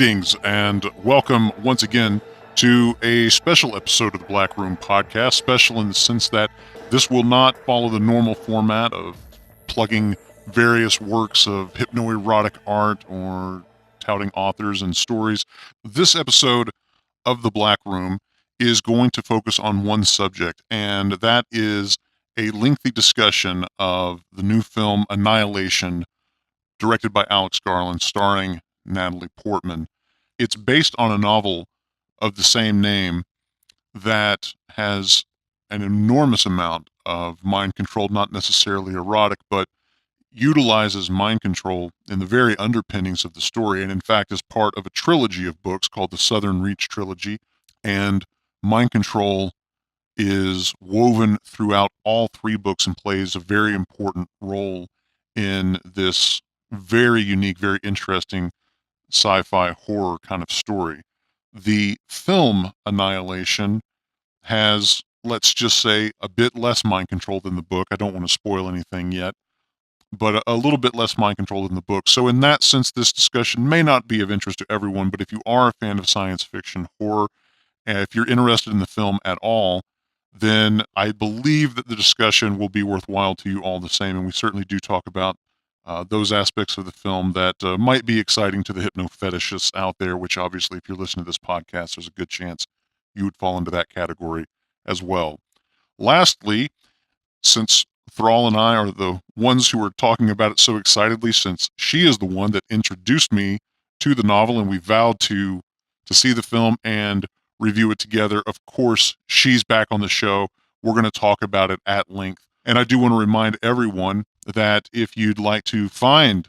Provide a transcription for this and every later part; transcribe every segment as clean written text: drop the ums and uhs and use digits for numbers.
Greetings and welcome once again to a special episode of the Black Room Podcast. Special in the sense that this will not follow the normal format of plugging various works of hypnoerotic art or touting authors and stories. This episode of the Black Room is going to focus on one subject, and that is a lengthy discussion of the new film Annihilation, directed by Alex Garland, starring Natalie Portman. It's based on a novel of the same name that has an enormous amount of mind control, not necessarily erotic, but utilizes mind control in the very underpinnings of the story, and in fact is part of a trilogy of books called the Southern Reach trilogy. And mind control is woven throughout all three books and plays a very important role in this very unique, very interesting sci-fi horror kind of story. The film Annihilation has, let's just say, a bit less mind control than the book. I don't want to spoil anything yet, but a little bit less mind control than the book. So in that sense, this discussion may not be of interest to everyone, but if you are a fan of science fiction horror, and if you're interested in the film at all, then I believe that the discussion will be worthwhile to you all the same, and we certainly do talk about those aspects of the film that might be exciting to the hypno-fetishists out there, which obviously, if you're listening to this podcast, there's a good chance you would fall into that category as well. Lastly, since Thrall and I are the ones who are talking about it so excitedly, since she is the one that introduced me to the novel and we vowed to see the film and review it together, of course, she's back on the show. We're going to talk about it at length. And I do want to remind everyone that if you'd like to find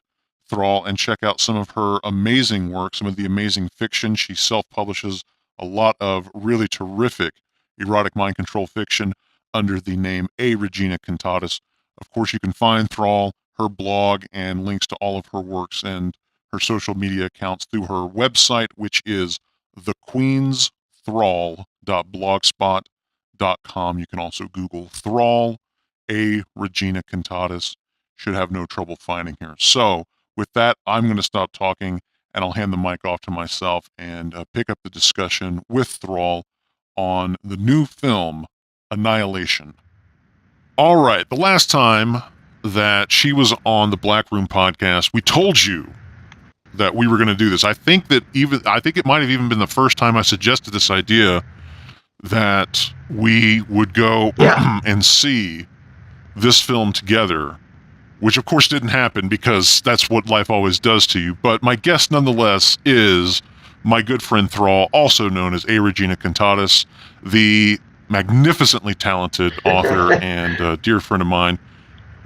Thrall and check out some of her amazing work, some of the amazing fiction, she self-publishes a lot of really terrific erotic mind control fiction under the name Regina Cantatis. Of course, you can find Thrall, her blog, and links to all of her works and her social media accounts through her website, which is thequeensThrall.blogspot.com. You can also Google Thrall, Regina Cantatis. Should have no trouble finding her. So with that, I'm going to stop talking and I'll hand the mic off to myself and pick up the discussion with Thrall on the new film Annihilation. All right, the last time that she was on the Black Room Podcast, we told you that we were going to do this. I think it might have even been the first time I suggested this idea that we would go and see this film together, which of course didn't happen because that's what life always does to you. But my guest nonetheless is my good friend Thrall, also known as Regina Cantatis, the magnificently talented author and dear friend of mine.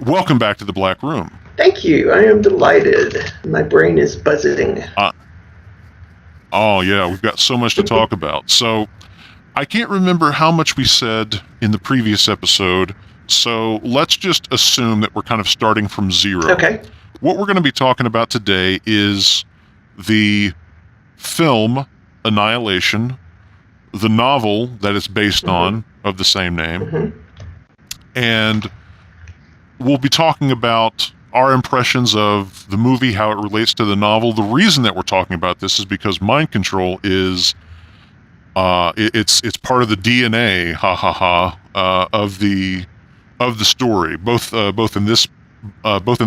Welcome back to the Black Room. Thank you. I am delighted. My brain is buzzing. Oh yeah, we've got so much to talk about. So I can't remember how much we said in the previous episode, so let's just assume that we're kind of starting from zero. Okay. What we're going to be talking about today is the film Annihilation, the novel that it's based on of the same name, and we'll be talking about our impressions of the movie, how it relates to the novel. The reason that we're talking about this is because mind control is it's part of the DNA, of the story, both in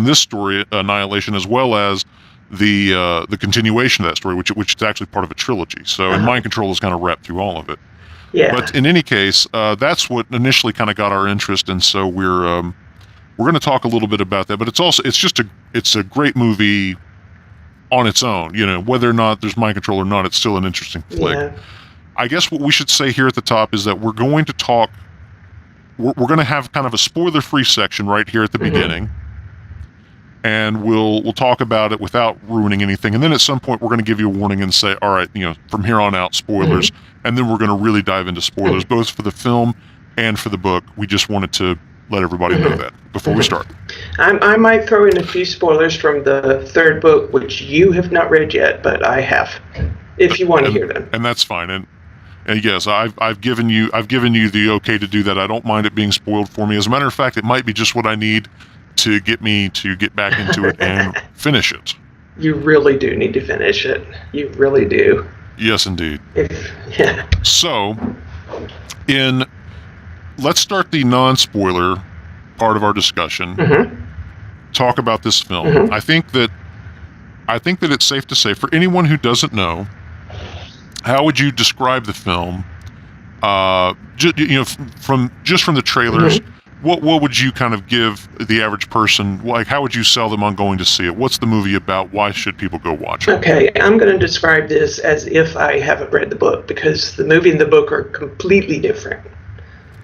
this story, Annihilation, as well as the continuation of that story, which is actually part of a trilogy. So, and mind control is kind of wrapped through all of it. Yeah. But in any case, that's what initially kind of got our interest, and so we're going to talk a little bit about that. But it's a great movie on its own. You know, whether or not there's mind control or not, it's still an interesting flick. Yeah. I guess what we should say here at the top is that we're going to talk. We're going to have kind of a spoiler-free section right here at the beginning, and we'll talk about it without ruining anything. And then at some point, we're going to give you a warning and say, all right, you know, from here on out, spoilers. And then we're going to really dive into spoilers, both for the film and for the book. We just wanted to let everybody know that before we start. I might throw in a few spoilers from the third book, which you have not read yet, but I have, if you want to hear them. And that's fine. And yes, I've given you the okay to do that. I don't mind it being spoiled for me. As a matter of fact, it might be just what I need to get me to get back into it and finish it. You really do need to finish it. You really do. Yes, indeed. Yeah. So, let's start the non-spoiler part of our discussion. Mm-hmm. Talk about this film. Mm-hmm. I think that it's safe to say, for anyone who doesn't know, how would you describe the film? From the trailers, Mm-hmm. what would you kind of give the average person? Like, how would you sell them on going to see it? What's the movie about? Why should people go watch it? Okay, I'm going to describe this as if I haven't read the book, because the movie and the book are completely different.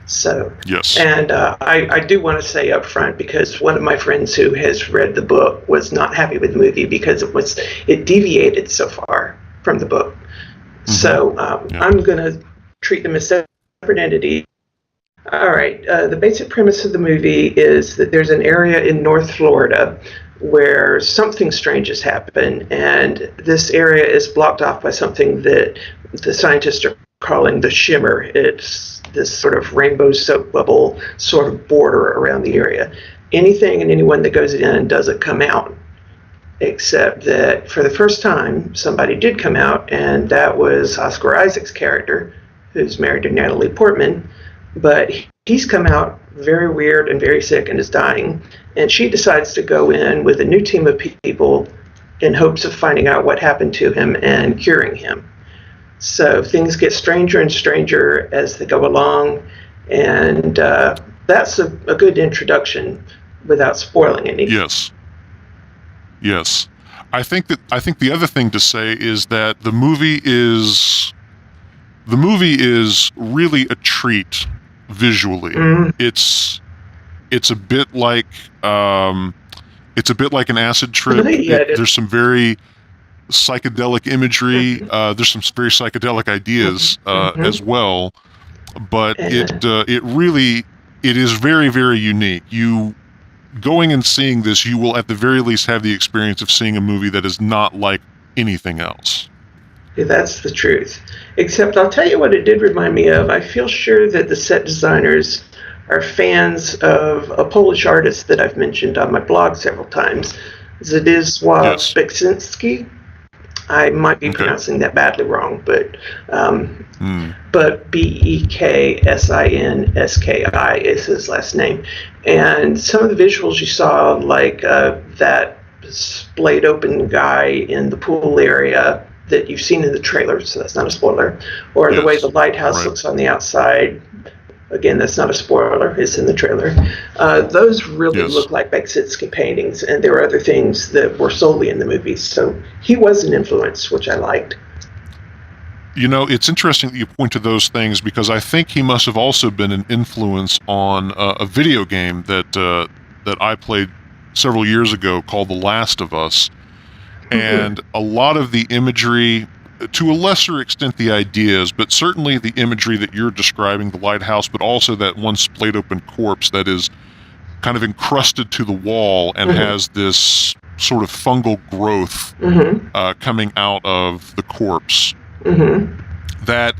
So, yes. And I do want to say up front, because one of my friends who has read the book was not happy with the movie because it deviated so far from the book. Mm-hmm. So I'm going to treat them as separate entities. All right. The basic premise of the movie is that there's an area in North Florida where something strange has happened, and this area is blocked off by something that the scientists are calling the shimmer. It's this sort of rainbow soap bubble sort of border around the area. Anything and anyone that goes in doesn't come out, except that for the first time, somebody did come out, and that was Oscar Isaac's character, who's married to Natalie Portman. But he's come out very weird and very sick and is dying. And she decides to go in with a new team of people in hopes of finding out what happened to him and curing him. So things get stranger and stranger as they go along. And that's a good introduction without spoiling anything. Yes. I think the other thing to say is that the movie is really a treat visually. Mm-hmm. It's a bit like an acid trip. There's some very psychedelic imagery. Mm-hmm. There's some very psychedelic ideas as well. But it is very, very unique. You going and seeing this, you will at the very least have the experience of seeing a movie that is not like anything else. That's the truth. Except I'll tell you what it did remind me of. I feel sure that the set designers are fans of a Polish artist that I've mentioned on my blog several times, Zdzisław Beksinski. I might be pronouncing that badly wrong, but Beksinski is his last name. And some of the visuals you saw, like that splayed open guy in the pool area that you've seen in the trailer, so that's not a spoiler, or the way the lighthouse looks on the outside, again, that's not a spoiler, it's in the trailer. Those really look like Beksinski paintings, and there were other things that were solely in the movie, so he was an influence, which I liked. You know, it's interesting that you point to those things, because I think he must have also been an influence on a video game that I played several years ago called The Last of Us. And a lot of the imagery, to a lesser extent the ideas, but certainly the imagery that you're describing, the lighthouse, but also that one splayed open corpse that is kind of encrusted to the wall and has this sort of fungal growth coming out of the corpse. That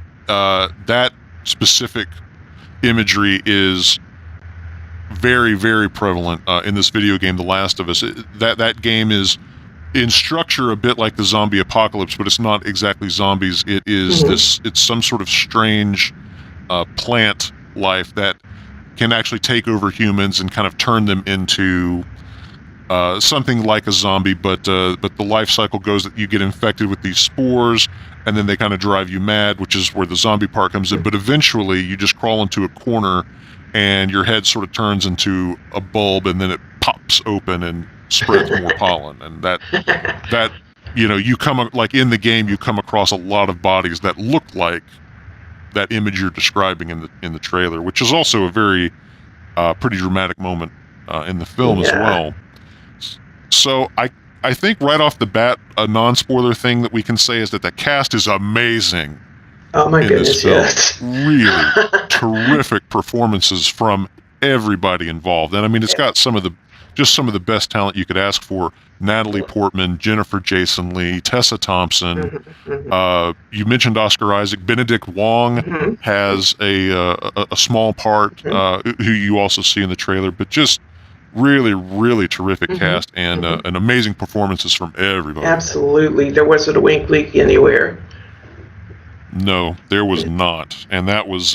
specific imagery is very, very prevalent in this video game, The Last of Us. That game is in structure a bit like the zombie apocalypse, but it's not exactly zombies. It is it's some sort of strange plant life that can actually take over humans and kind of turn them into something like a zombie, but the life cycle goes that you get infected with these spores, and then they kind of drive you mad, which is where the zombie part comes in. But eventually you just crawl into a corner and your head sort of turns into a bulb, and then it pops open and spreads more pollen. And that you come, like in the game, you come across a lot of bodies that look like that image you're describing in the trailer, which is also a very pretty dramatic moment in the film as well. So I think right off the bat, a non-spoiler thing that we can say is that the cast is amazing. Oh my goodness, yes. Really terrific performances from everybody involved. And I mean, it's got some of the best talent you could ask for. Natalie Portman, Jennifer Jason Leigh, Tessa Thompson. You mentioned Oscar Isaac. Benedict Wong has a small part, who you also see in the trailer, but just Really, really terrific cast and amazing performances from everybody. Absolutely. There wasn't a wink leak anywhere. No, there was not. And that was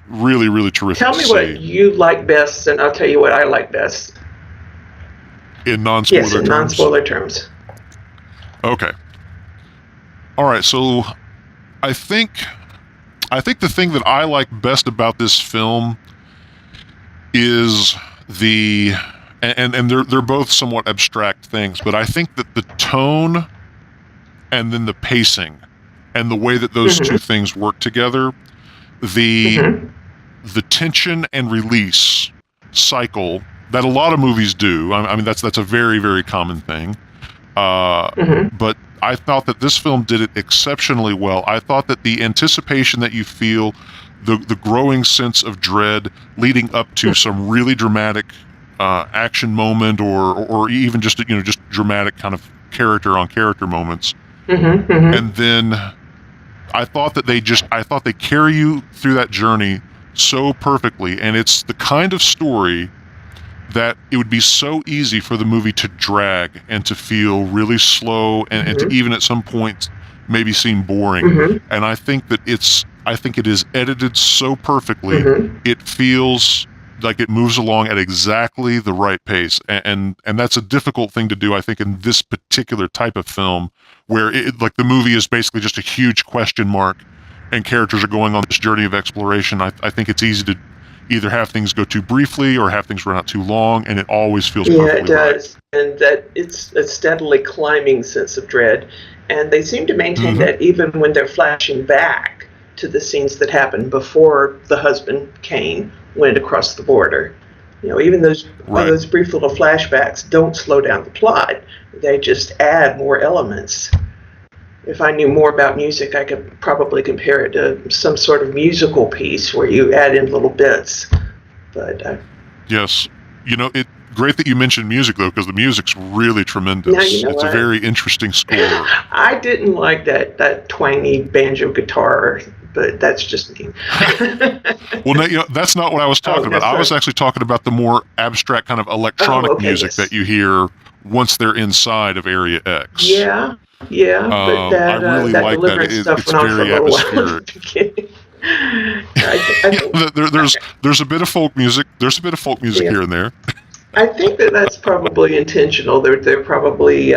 really, really terrific. Tell me what you like best, and I'll tell you what I like best. In non-spoiler terms? Yes, in non-spoiler terms. Okay. All right, so I think the thing that I like best about this film is and they're both somewhat abstract things, but I think that the tone and then the pacing and the way that those two things work together, the tension and release cycle that a lot of movies do. I mean, that's a very, very common thing. But I thought that this film did it exceptionally well. I thought that the anticipation that you feel, the growing sense of dread leading up to some really dramatic action moment, or even just dramatic kind of character on character moments, and then I thought they carry you through that journey so perfectly, and it's the kind of story that it would be so easy for the movie to drag and to feel really slow and to even at some points maybe seem boring. And I think that it is edited so perfectly, it feels like it moves along at exactly the right pace. And that's a difficult thing to do, I think, in this particular type of film, where the movie is basically just a huge question mark and characters are going on this journey of exploration. I think it's easy to either have things go too briefly or have things run out too long, and it always feels perfectly right. Yeah, it does. And that it's a steadily climbing sense of dread. And they seem to maintain that even when they're flashing back to the scenes that happened before the husband, Cain, went across the border. Even those brief little flashbacks don't slow down the plot. They just add more elements. If I knew more about music, I could probably compare it to some sort of musical piece where you add in little bits. But yes, great that you mentioned music, though, because the music's really tremendous. Now, it's a very interesting score. I didn't like that twangy banjo guitar, but that's just me. Well, no, that's not what I was talking about. I was actually talking about the more abstract kind of electronic music that you hear once they're inside of Area X. Yeah, but I really like that. It's very atmospheric. There's a bit of folk music. There's a bit of folk music here and there. I think that's probably intentional. They're probably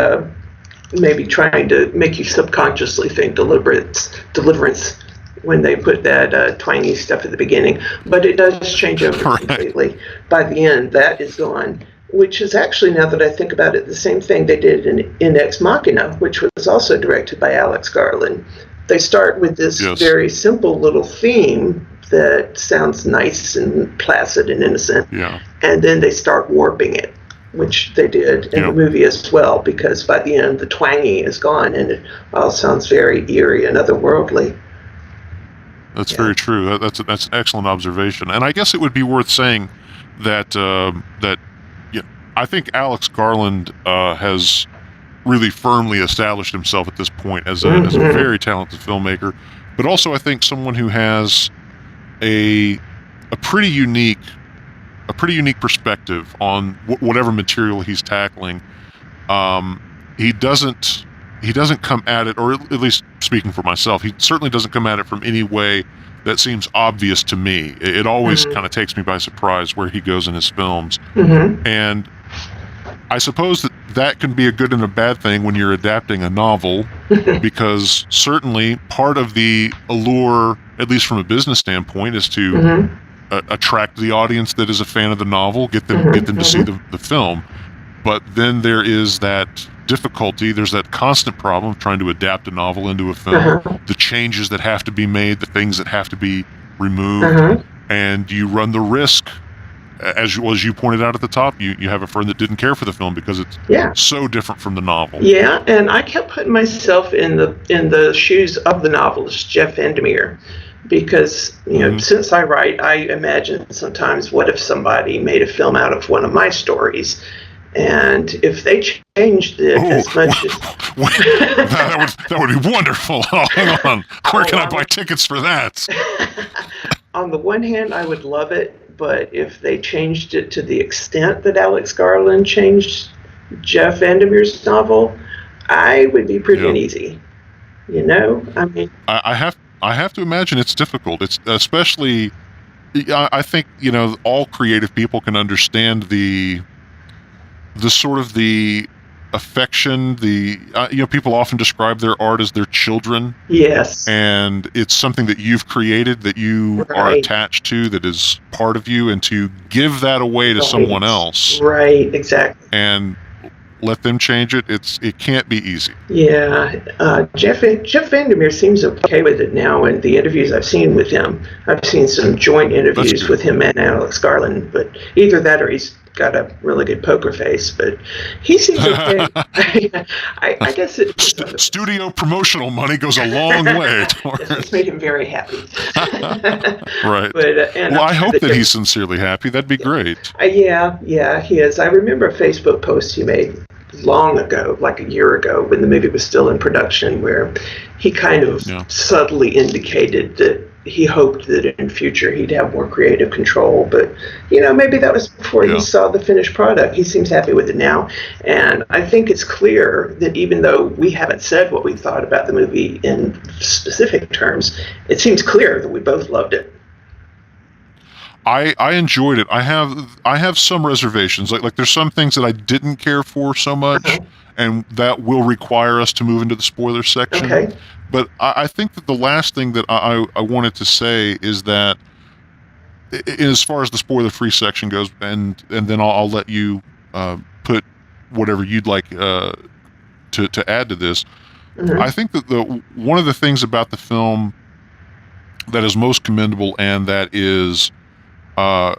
maybe trying to make you subconsciously think deliverance when they put that twangy stuff at the beginning. But it does change over completely. By the end, that is gone. Which is actually, now that I think about it, the same thing they did in Ex Machina, which was also directed by Alex Garland. They start with this very simple little theme that sounds nice and placid and innocent, and then they start warping it, which they did in the movie as well, because by the end the twangy is gone and it all sounds very eerie and otherworldly. That's very true. That's an excellent observation, and I guess it would be worth saying that I think Alex Garland has really firmly established himself at this point as a very talented filmmaker, but also I think someone who has a pretty unique perspective on whatever material he's tackling. He doesn't come at it, or at least speaking for myself, he certainly doesn't come at it from any way that seems obvious to me. It always kind of takes me by surprise where he goes in his films. And I suppose that can be a good and a bad thing when you're adapting a novel, because certainly part of the allure, at least from a business standpoint, is to attract the audience that is a fan of the novel, get them to see the film. But then there is that difficulty, there's that constant problem of trying to adapt a novel into a film, the changes that have to be made, the things that have to be removed, and you run the risk, as you pointed out at the top, you have a friend that didn't care for the film because it's so different from the novel. Yeah, and I kept putting myself in the shoes of the novelist, Jeff Vandermeer, because since I write, I imagine sometimes, what if somebody made a film out of one of my stories? And if they changed it as much as... that would be wonderful. Oh, hang on. Where can I buy tickets for that? On the one hand, I would love it, but if they changed it to the extent that Alex Garland changed Jeff Vandermeer's novel, I would be pretty uneasy. You know, I mean, I have to imagine it's difficult. It's especially, I think, you know, all creative people can understand the sort of the affection, you know, people often describe their art as their children. Yes. And it's something that you've created, that you are attached to, that is part of you, and to give that away to someone else. Right, exactly. And let them change it, it can't be easy. Yeah. Jeff Vandermeer seems okay with it now in the interviews I've seen with him. I've seen some joint interviews with him and Alex Garland, but either that or he's got a really good poker face, but he seems okay. I guess studio promotional money goes a long way. It's made him very happy. Right. But, I hope that he's sincerely happy. That'd be great. Yeah, he is. I remember a Facebook post he made long ago, like a year ago, when the movie was still in production, where he kind of subtly indicated that he hoped that in future he'd have more creative control, but you know, maybe that was before he saw the finished product. He seems happy with it now, and I think it's clear that even though we haven't said what we thought about the movie in specific terms, it seems clear that we both loved it. I enjoyed it. I have some reservations. Like there's some things that I didn't care for so much, and that will require us to move into the spoiler section. Okay. But I think that the last thing that I wanted to say is that, as far as the spoiler-free section goes, and then I'll let you put whatever you'd like to add to this. Mm-hmm. I think that one of the things about the film that is most commendable, and that is, I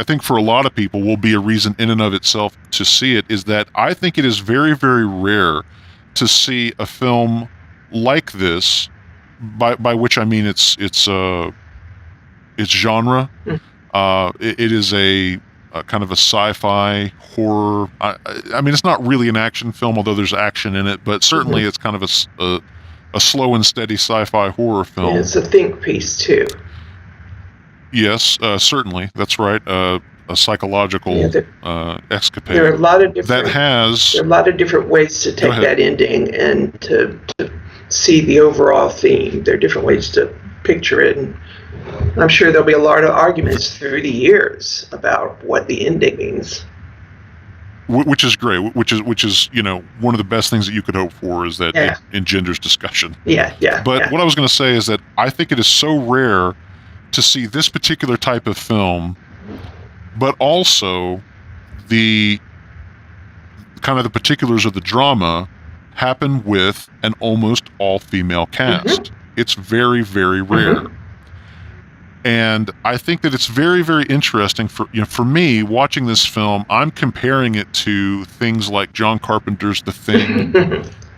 think for a lot of people will be a reason in and of itself to see it, is that I think it is very, very rare to see a film like this, by which I mean it's genre. It is a kind of a sci-fi horror. I mean, it's not really an action film, although there's action in it, but certainly it's kind of a slow and steady sci-fi horror film. And it's a think piece too. Yes, certainly, that's right. A psychological escapade. There are a lot of different. There are a lot of different ways to take that ending and to see the overall theme. There are different ways to picture it, and I'm sure there'll be a lot of arguments through the years about what the ending means. Which is great. Which is you know, one of the best things that you could hope for, is that it engenders discussion. But what I was going to say is that I think it is so rare to see this particular type of film, but also the kind of the particulars of the drama happen with an almost all-female cast. It's very, very rare. And I think that it's very, very interesting for me watching this film. I'm comparing it to things like John Carpenter's The Thing.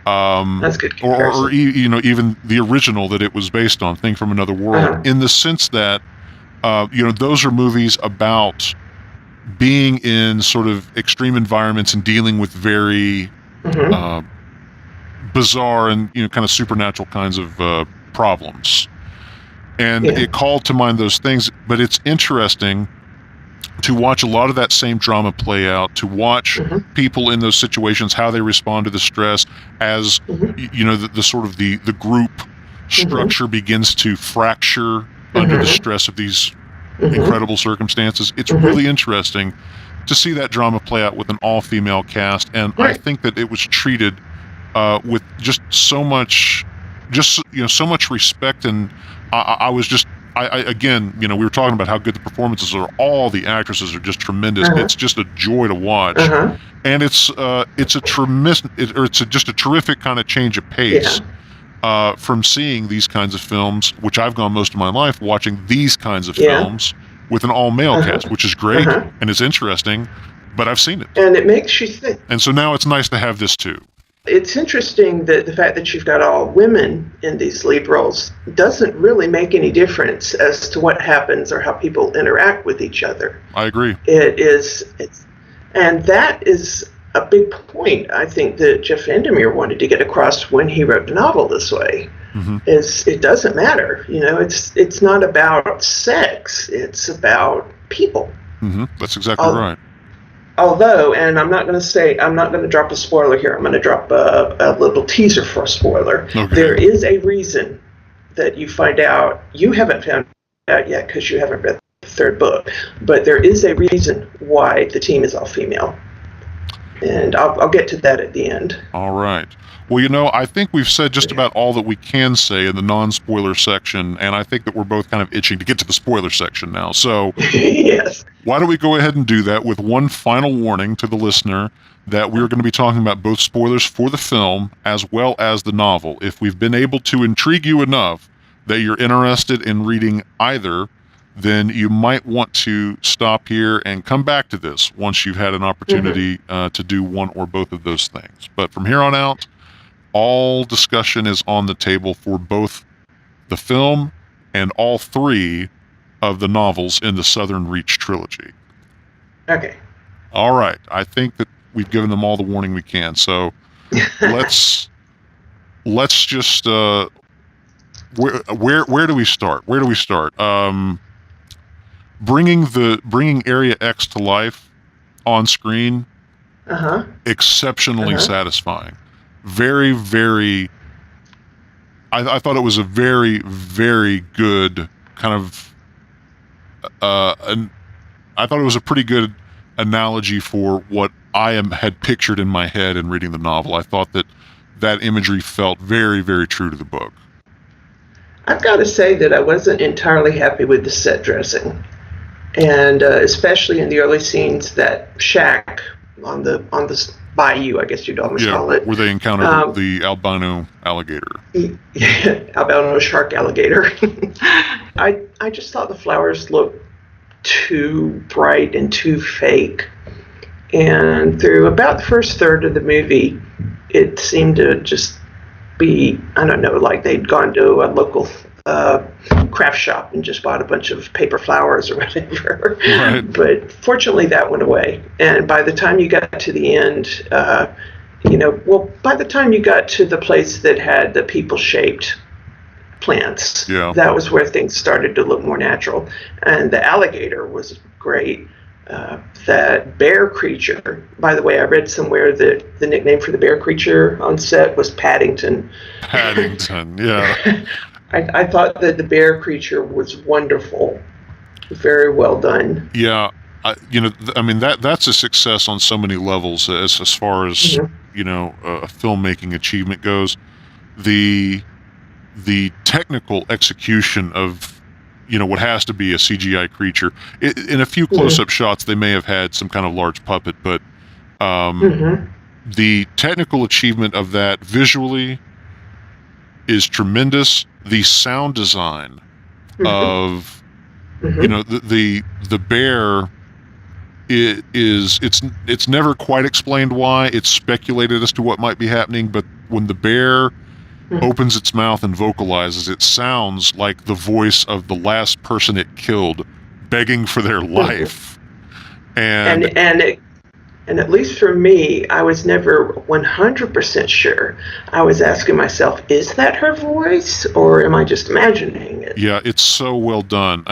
That's good comparison. Or you know, even the original that it was based on, Thing from Another World, in the sense that you know, those are movies about being in sort of extreme environments and dealing with very bizarre and, you know, kind of supernatural kinds of problems. And it called to mind those things, but it's interesting to watch a lot of that same drama play out, to watch people in those situations, how they respond to the stress, as you know, the sort of the group structure begins to fracture under the stress of these incredible circumstances. It's really interesting to see that drama play out with an all-female cast, and I think that it was treated with just so much respect. And I again, you know, we were talking about how good the performances are. All the actresses are just tremendous. It's just a joy to watch, and it's just a terrific kind of change of pace from seeing these kinds of films, which I've gone most of my life watching these kinds of films with an all-male cast, which is great and it's interesting, but I've seen it, and it makes you think. And so now it's nice to have this too. It's interesting that the fact that you've got all women in these lead roles doesn't really make any difference as to what happens or how people interact with each other. I agree. And that is a big point, I think, that Jeff Vandermeer wanted to get across when he wrote the novel this way. is it doesn't matter. It's not about sex. It's about people. That's exactly right. Although, and I'm not going to drop a spoiler here. I'm going to drop a little teaser for a spoiler. Okay. There is a reason that you find out. You haven't found out yet because you haven't read the third book. But there is a reason why the team is all female. And I'll get to that at the end. All right. Well, I think we've said just about all that we can say in the non-spoiler section, and I think that we're both kind of itching to get to the spoiler section now. So yes. Why don't we go ahead and do that with one final warning to the listener that we're going to be talking about both spoilers for the film as well as the novel. If we've been able to intrigue you enough that you're interested in reading either, then you might want to stop here and come back to this once you've had an opportunity to do one or both of those things. But from here on out, all discussion is on the table for both the film and all three of the novels in the Southern Reach trilogy. Okay. All right. I think that we've given them all the warning we can. So let's just where do we start? Where do we start? Bringing Area X to life on screen. Exceptionally satisfying. Very, very. I thought it was a very, very good kind of. I thought it was a pretty good analogy for what I had pictured in my head in reading the novel. I thought that imagery felt very, very true to the book. I've got to say that I wasn't entirely happy with the set dressing, and especially in the early scenes, that shack on the bayou, I guess you'd almost call it, where they encountered the albino alligator. Albino shark alligator. I just thought the flowers looked too bright and too fake. And through about the first third of the movie, it seemed to just be, I don't know, like they'd gone to a local craft shop and just bought a bunch of paper flowers or whatever. Right. But fortunately that went away. And by the time you got to the end, by the time you got to the place that had the people-shaped plants, that was where things started to look more natural. And the alligator was great. That bear creature, by the way, I read somewhere that the nickname for the bear creature on set was Paddington. Paddington, yeah. I thought that the bear creature was wonderful. Very well done. Yeah. That's a success on so many levels as far as, a filmmaking achievement goes. The technical execution of, what has to be a CGI creature. In a few close-up shots, they may have had some kind of large puppet, but the technical achievement of that visually is tremendous. The sound design of, the bear, it's never quite explained why. It's speculated as to what might be happening, but when the bear opens its mouth and vocalizes, it sounds like the voice of the last person it killed begging for their life. And at least for me, I was never 100% sure. I was asking myself, is that her voice or am I just imagining it? Yeah, it's so well done.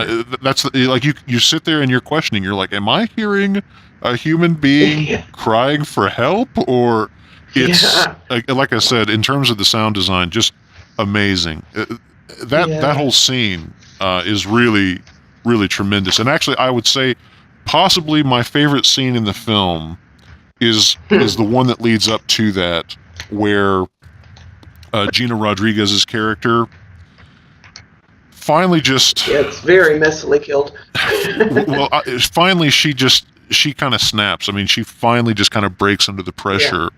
That's like you sit there and you're questioning. You're like, am I hearing a human being crying for help, or it's like I said, in terms of the sound design, just amazing. That whole scene is really, really tremendous. And actually, I would say possibly my favorite scene in the film is the one that leads up to that, where Gina Rodriguez's character finally just... Yeah, it's very messily killed. Finally she kind of snaps. I mean, she finally just kind of breaks under the pressure,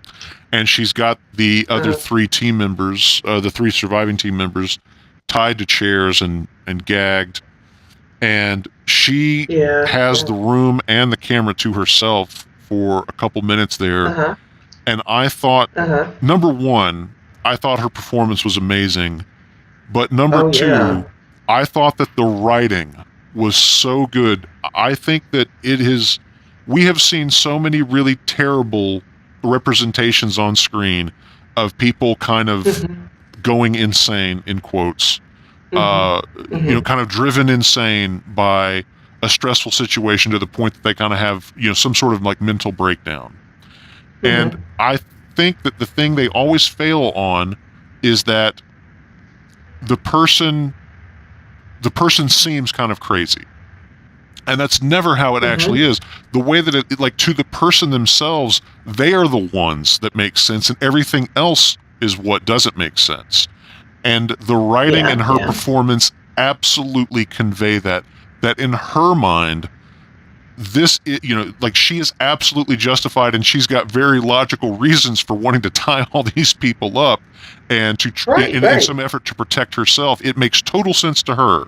and she's got the other three team members, the three surviving team members, tied to chairs and gagged, and she has the room and the camera to herself for a couple minutes there. And I thought, number one, I thought her performance was amazing, but number two, I thought that the writing was so good. I think that we have seen so many really terrible representations on screen of people kind of going insane, in quotes, kind of driven insane by a stressful situation to the point that they kind of have, some sort of like mental breakdown. And I think that the thing they always fail on is that the person seems kind of crazy. And that's never how it actually is. The way that it, like, to the person themselves, they are the ones that make sense, and everything else is what doesn't make sense. And the writing and her performance absolutely convey that in her mind, this, like, she is absolutely justified, and she's got very logical reasons for wanting to tie all these people up and to in some effort to protect herself. It makes total sense to her.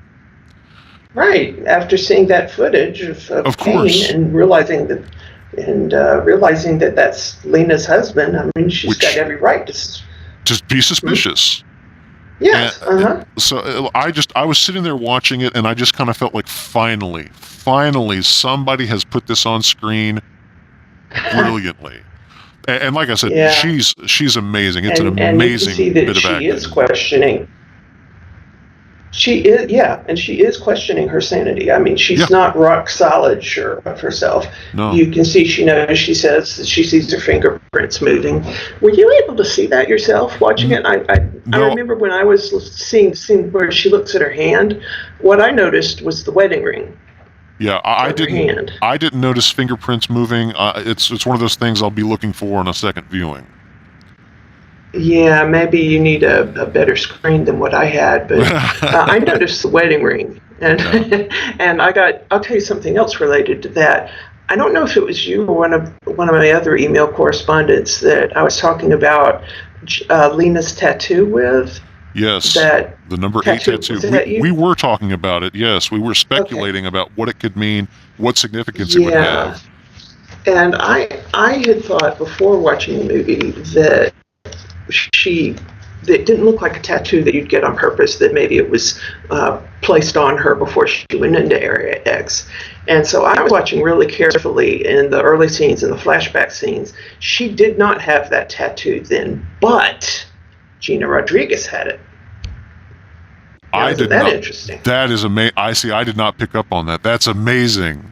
Right. After seeing that footage of Kane and realizing that that's Lena's husband, I mean, she's got every right to be suspicious. Yes. So I was sitting there watching it, and I just kind of felt like finally somebody has put this on screen brilliantly. And like I said, she's amazing. It's an amazing bit of acting. She is questioning. She is questioning her sanity. I mean, she's not rock solid sure of herself. No. You can see she says that she sees her fingerprints moving. Were you able to see that yourself watching it? I remember when I was seeing where she looks at her hand, what I noticed was the wedding ring. Yeah, I didn't notice fingerprints moving. It's one of those things I'll be looking for on a second viewing. Yeah, maybe you need a better screen than what I had, but I noticed the wedding ring, and and I'll tell you something else related to that. I don't know if it was you or one of my other email correspondents that I was talking about Lena's tattoo with. Yes, the number 8 tattoo. We were talking about it. Yes, we were speculating about what it could mean, what significance it would have. And I had thought before watching the movie that it didn't look like a tattoo that you'd get on purpose, that maybe it was placed on her before she went into Area X. And so I was watching really carefully in the early scenes and the flashback scenes. She did not have that tattoo then, but Gina Rodriguez had it. Interesting? That is amazing. I did not pick up on that. That's amazing.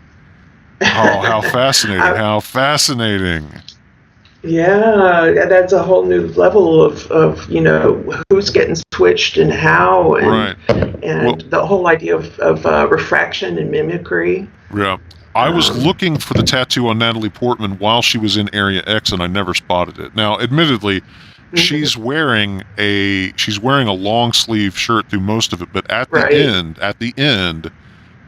Oh, how fascinating. How fascinating. Yeah, that's a whole new level of who's getting switched and how, and the whole idea of refraction and mimicry. Yeah, I was looking for the tattoo on Natalie Portman while she was in Area X, and I never spotted it. Now, admittedly, she's wearing a long sleeve shirt through most of it, but at the end,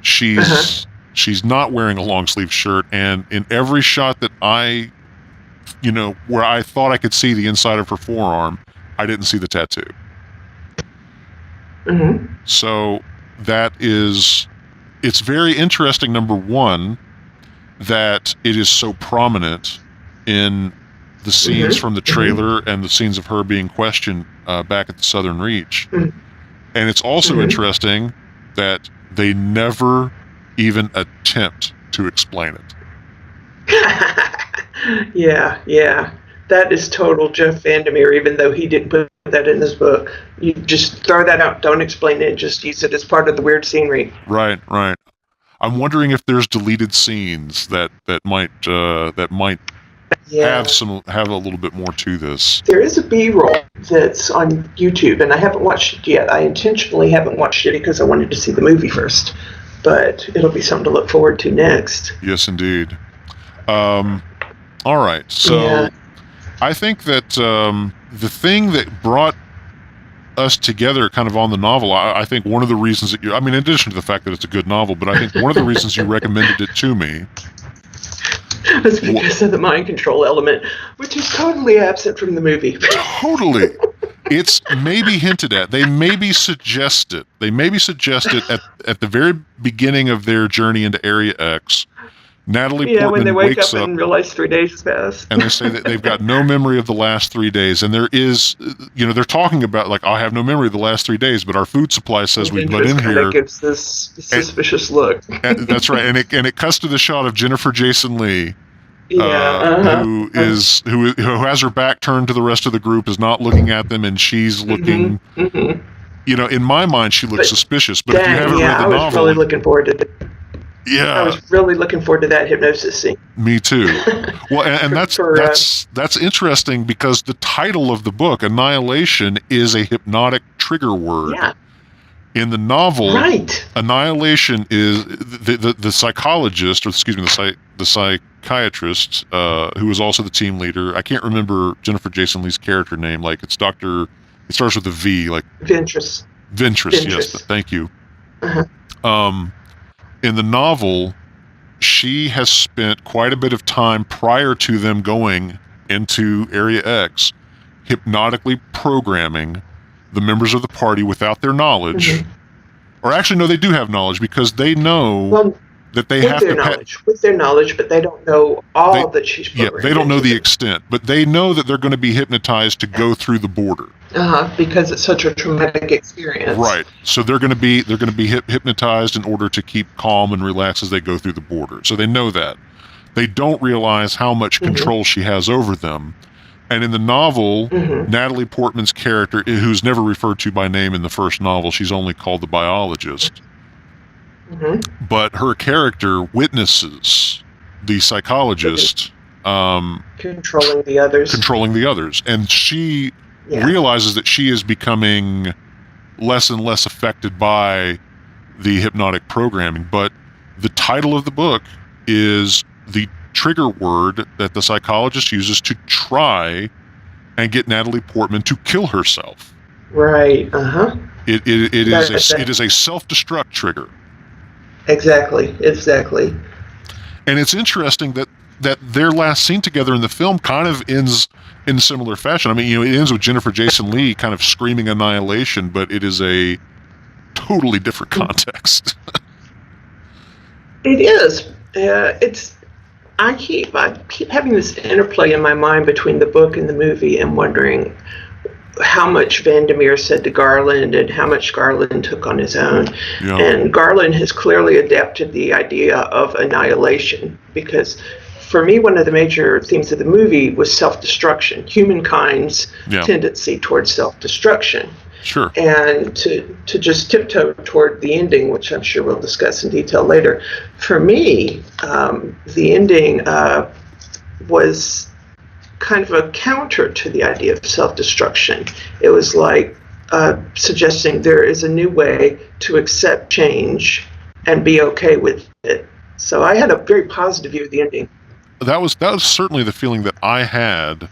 she's not wearing a long sleeve shirt, and in every shot that where I thought I could see the inside of her forearm, I didn't see the tattoo. So it's very interesting, number one, that it is so prominent in the scenes from the trailer and the scenes of her being questioned back at the Southern Reach. And it's also interesting that they never even attempt to explain it. Yeah. That is total Jeff Vandermeer, even though he didn't put that in his book. You just throw that out, don't explain it, just use it as part of the weird scenery. Right. I'm wondering if there's deleted scenes that might have a little bit more to this. There is a B-roll that's on YouTube, and I haven't watched it yet. I intentionally haven't watched it because I wanted to see the movie first, but it'll be something to look forward to next. Yes, indeed. All right, so I think that the thing that brought us together kind of on the novel, I think one of the reasons that in addition to the fact that it's a good novel, but I think one of the reasons you recommended it to me was because of the mind control element, which is totally absent from the movie. Totally. It's maybe hinted at. They maybe suggest it. At the very beginning of their journey into Area X. Natalie Portman when they wake wakes up and realize 3 days has passed. And they say that they've got no memory of the last 3 days. And there is, they're talking about, like, I have no memory of the last 3 days, but our food supply says we've been in here. It gives this suspicious look. That's right. And it cuts to the shot of Jennifer Jason Leigh who has her back turned to the rest of the group, is not looking at them, and she's looking. In my mind, she looks suspicious. But if you haven't read the novel, I was really looking forward to that. Yeah, I was really looking forward to that hypnosis scene. Me too. Well, and that's interesting because the title of the book, Annihilation, is a hypnotic trigger word. Yeah. In the novel, right. Annihilation is the psychologist, or excuse me, the psychiatrist, who is also the team leader. I can't remember Jennifer Jason Leigh's character name. Like it starts with a V, like Ventress. Yes, thank you. In the novel, she has spent quite a bit of time prior to them going into Area X, hypnotically programming the members of the party without their knowledge. Or actually, no, they do have knowledge because they know that they have to... With their knowledge, but they don't know all that she's programmed. Yeah, they don't know the extent, but they know that they're going to be hypnotized to go through the border. Because it's such a traumatic experience. Right. So they're going to be hypnotized in order to keep calm and relax as they go through the border. So they know that. They don't realize how much control she has over them. And in the novel, Natalie Portman's character, who's never referred to by name in the first novel, she's only called the biologist. But her character witnesses the psychologist controlling the others. And she realizes that she is becoming less and less affected by the hypnotic programming. But the title of the book is the trigger word that the psychologist uses to try and get Natalie Portman to kill herself. Right. It is a self-destruct trigger. Exactly. And it's interesting that their last scene together in the film kind of ends in similar fashion. I mean, it ends with Jennifer Jason Leigh kind of screaming annihilation, but it is a totally different context. It is. I keep having this interplay in my mind between the book and the movie and wondering how much Vandermeer said to Garland and how much Garland took on his own. Yeah. And Garland has clearly adapted the idea of annihilation because for me, one of the major themes of the movie was self-destruction, humankind's tendency towards self-destruction. Sure. And to just tiptoe toward the ending, which I'm sure we'll discuss in detail later, for me, the ending was kind of a counter to the idea of self-destruction. It was like suggesting there is a new way to accept change and be okay with it. So I had a very positive view of the ending. That was certainly the feeling that I had,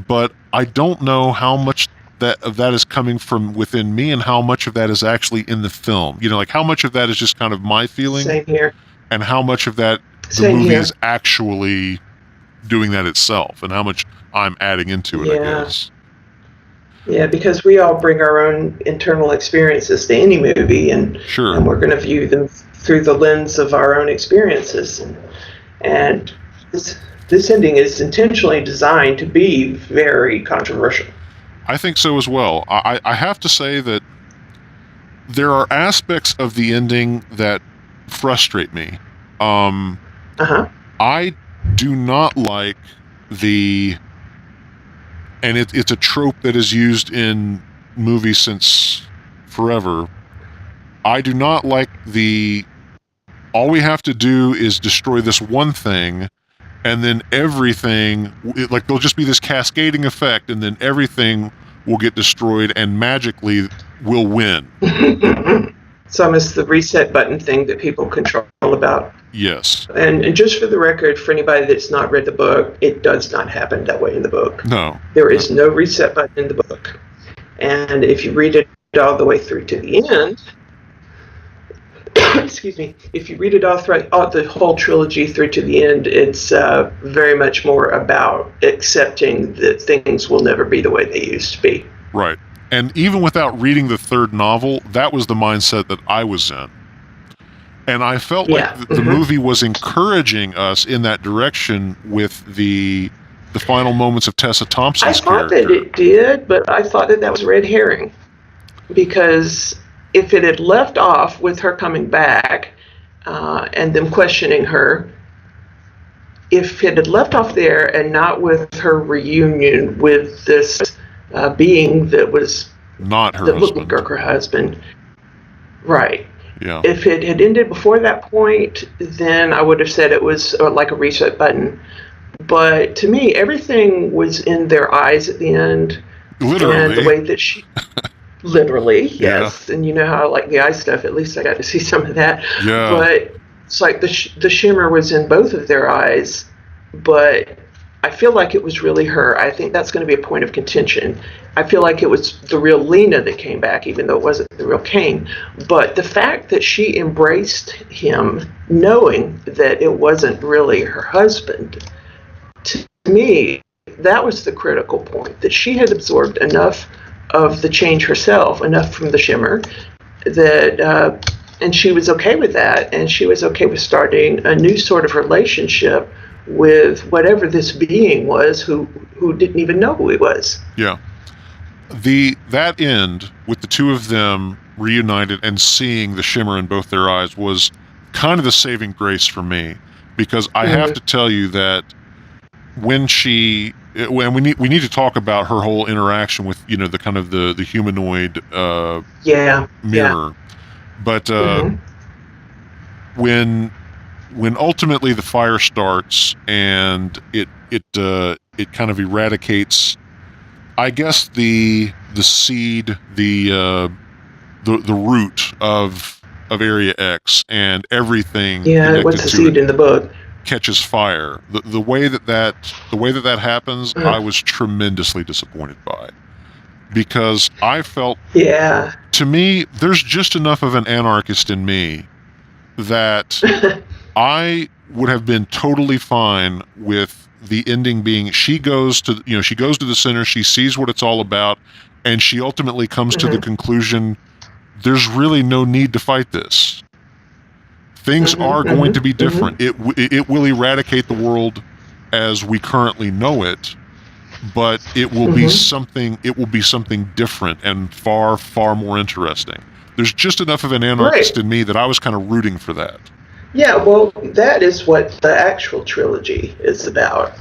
but I don't know how much of that is coming from within me and how much of that is actually in the film. Like how much of that is just kind of my feeling. Same here. And how much of that the movie is actually doing that itself and how much I'm adding into it, I guess. Yeah, because we all bring our own internal experiences to any movie and we're going to view them through the lens of our own experiences. And this ending is intentionally designed to be very controversial. I think so as well. I have to say that there are aspects of the ending that frustrate me. I do not like and it's a trope that is used in movies since forever. I do not like all we have to do is destroy this one thing, and then everything, like there'll just be this cascading effect, and then everything will get destroyed, and magically we'll win. It's almost the reset button thing that people control about. Yes. And just for the record, for anybody that's not read the book, it does not happen that way in the book. No. There is no reset button in the book. And if you read it all the way through to the end, excuse me, if you read it all through the whole trilogy through to the end, it's very much more about accepting that things will never be the way they used to be. Right. And even without reading the third novel, that was the mindset that I was in. And I felt like the movie was encouraging us in that direction with the final moments of Tessa Thompson's character. I thought that it did, but I thought that was a red herring. Because if it had left off with her coming back and them questioning her, if it had left off there and not with her reunion with this being that was not her that husband, looked like her husband, right? Yeah. If it had ended before that point, then I would have said it was like a reset button. But to me, everything was in their eyes at the end. Literally. And the way that she... Literally, yes. Yeah. And you know how I like the eye stuff. At least I got to see some of that. Yeah. But it's like the shimmer was in both of their eyes. But I feel like it was really her. I think that's going to be a point of contention. I feel like it was the real Lena that came back, even though it wasn't the real Kane. But the fact that she embraced him, knowing that it wasn't really her husband, to me, that was the critical point. That she had absorbed enough of the change herself, enough from the shimmer, that and she was okay with that, and she was okay with starting a new sort of relationship with whatever this being was who didn't even know who he was. Yeah. That end with the two of them reunited and seeing the shimmer in both their eyes was kind of the saving grace for me, because I have to tell you that when we need to talk about her whole interaction with, you know, the kind of the humanoid mirror. Yeah. But when ultimately the fire starts and it kind of eradicates, I guess, the seed, the root of Area X, and everything. Yeah, what's the seed in the book? Catches fire. The way that happens, I was tremendously disappointed by, because I felt, to me, there's just enough of an anarchist in me that I would have been totally fine with the ending being she goes to the center, she sees what it's all about, and she ultimately comes to the conclusion there's really no need to fight this. Things are going to be different. It will eradicate the world as we currently know it, but it will be something. It will be something different and far, far more interesting. There's just enough of an anarchist in me that I was kind of rooting for that. Yeah, well, that is what the actual trilogy is about,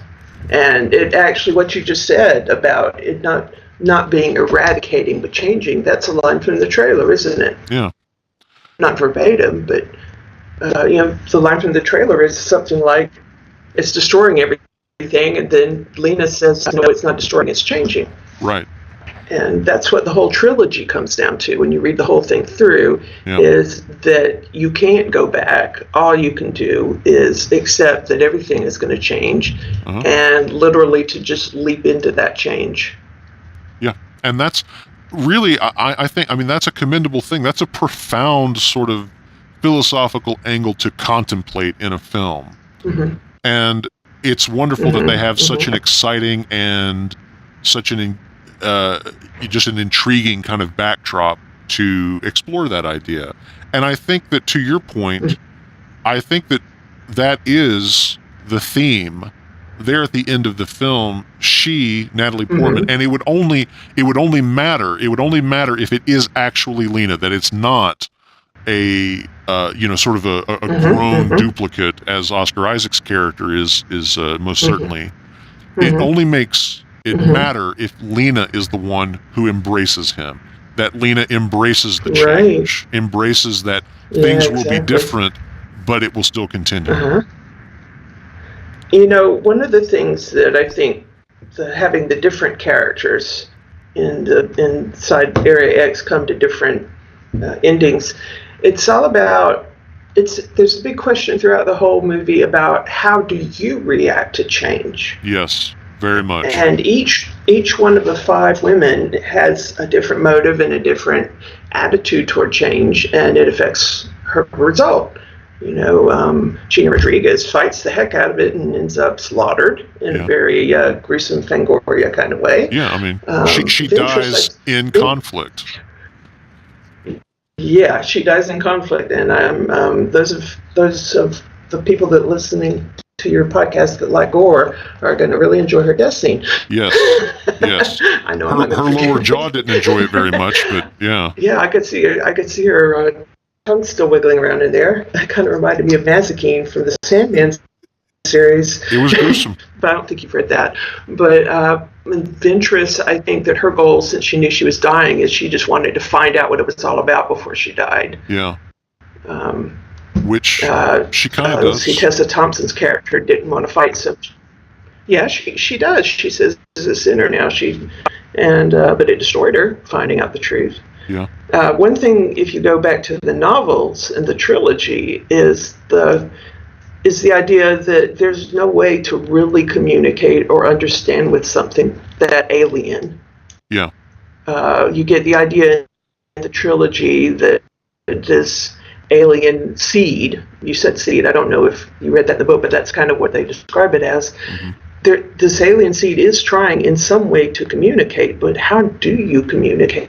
and it actually, what you just said about it not being eradicating but changing. That's a line from the trailer, isn't it? Yeah. Not verbatim, but. The line from the trailer is something like, it's destroying everything, and then Lena says, no, it's not destroying, it's changing. Right. And that's what the whole trilogy comes down to when you read the whole thing through, is that you can't go back. All you can do is accept that everything is going to change, and literally to just leap into that change. Yeah, and that's really, I think, that's a commendable thing. That's a profound sort of philosophical angle to contemplate in a film. And it's wonderful that they have such an exciting and such an just an intriguing kind of backdrop to explore that idea. And I think that, to your point, I think that is the theme there at the end of the film. She, Natalie Portman, and it would only matter if it is actually Lena, that it's not a sort of a grown duplicate, as Oscar Isaac's character is most certainly. It only makes it matter if Lena is the one who embraces him, that Lena embraces the change, embraces that things will be different, but it will still continue. One of the things that I think having the different characters inside Area X come to different endings, it's all about, there's a big question throughout the whole movie about how do you react to change? Yes, very much. And each one of the 5 women has a different motive and a different attitude toward change, and it affects her result. Gina Rodriguez fights the heck out of it and ends up slaughtered in a very gruesome Fangoria kind of way. Yeah, she dies in conflict. Yeah, she dies in conflict, and those of the people that are listening to your podcast that like gore are going to really enjoy her death scene. Yes. I know her lower jaw didn't enjoy it very much, but yeah. Yeah, I could see her tongue still wiggling around in there. That kind of reminded me of Nazikine from the Sandman series. It was gruesome. But I don't think you've read that. But Ventress, I think that her goal, since she knew she was dying, is she just wanted to find out what it was all about before she died. Yeah. Which she kind of does. See, Tessa Thompson's character didn't want to fight, so yeah, she does. She says she's a sinner now. But it destroyed her, finding out the truth. Yeah. One thing, if you go back to the novels and the trilogy, is the idea that there's no way to really communicate or understand with something that alien. Yeah. You get the idea in the trilogy that this alien seed, you said seed, I don't know if you read that in the book, but that's kind of what they describe it as. Mm-hmm. This alien seed is trying in some way to communicate, but how do you communicate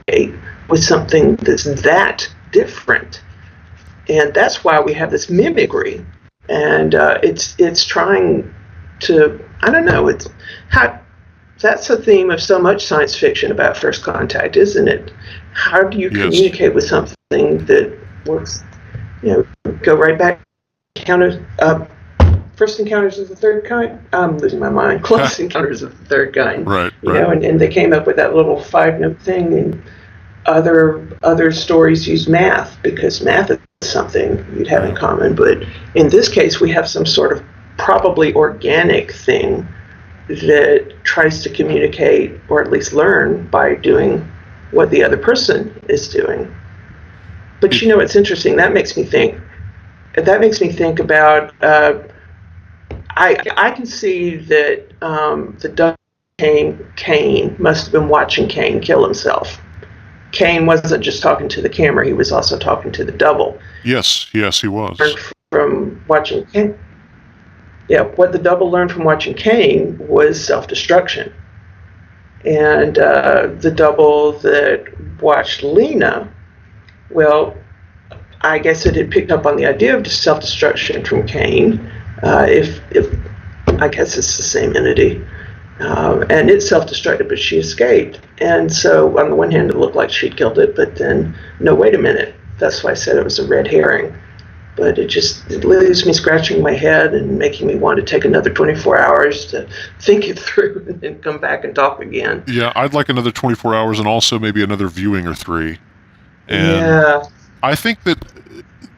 with something that's that different? And that's why we have this mimicry. And it's trying to, I don't know, that's a theme of so much science fiction about First Contact, isn't it? How do you communicate with something that works, go right back, First Encounters of the Third Kind? I'm losing my mind. Close Encounters of the Third Kind. Right. And they came up with that little 5-note thing, and other stories use math, because math is something you'd have in common. But in this case, we have some sort of probably organic thing that tries to communicate, or at least learn, by doing what the other person is doing. But it's interesting. That makes me think about. I can see that the double Kane must have been watching Kane kill himself. Kane wasn't just talking to the camera; he was also talking to the double. Yes, he was. From watching Kane. Yeah, what the double learned from watching Kane was self-destruction. And the double that watched Lena, well, I guess it had picked up on the idea of self-destruction from Kane. If I guess it's the same entity. And it self-destructed, but she escaped. And so on the one hand, it looked like she'd killed it, but then, no, wait a minute. That's why I said it was a red herring. But it leaves me scratching my head and making me want to take another 24 hours to think it through and then come back and talk again. Yeah, I'd like another 24 hours and also maybe another viewing or 3. And yeah. I think that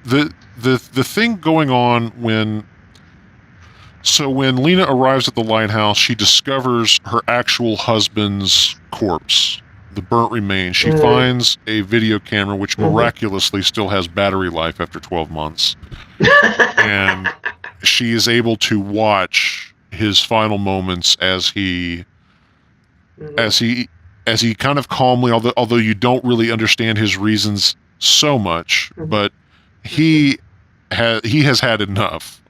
the thing going on when Lena arrives at the lighthouse, she discovers her actual husband's corpse, the burnt remains. She finds a video camera which miraculously still has battery life after 12 months. And she is able to watch his final moments as he kind of calmly, although you don't really understand his reasons so much, but he has had enough.